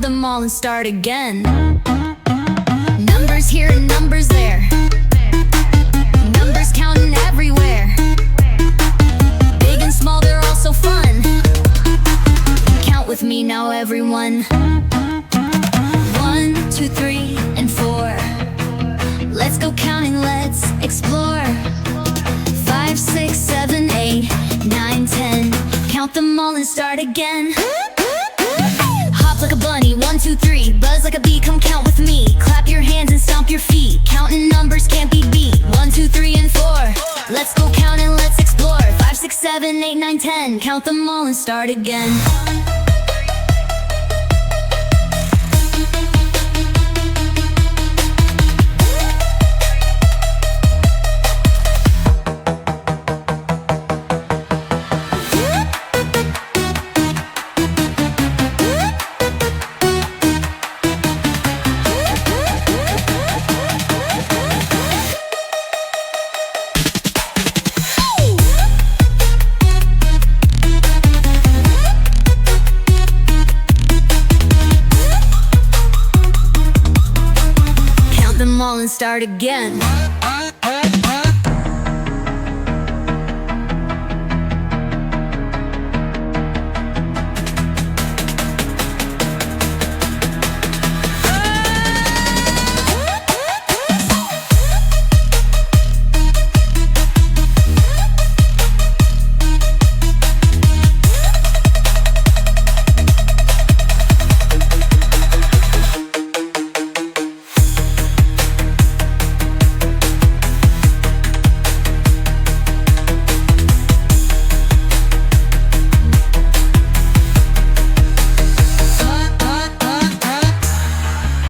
them all and start again. Numbers here and numbers there, numbers counting everywhere. Big and small, they're all so fun. Count with me now, everyone. 1, 2, 3, and 4. Let's go counting, let's explore. 5, 6, 7, 8, 9, 10. Count them all and start again. Hop like a bunny, 1, 2, 3. Buzz like a bee, come count with me. Clap your hands and stomp your feet. Counting numbers can't be beat. 1, 2, 3, and 4. Let's go count and let's explore. 5, 6, 7, 8, 9, 10. Count them all and start again. Them all and start again.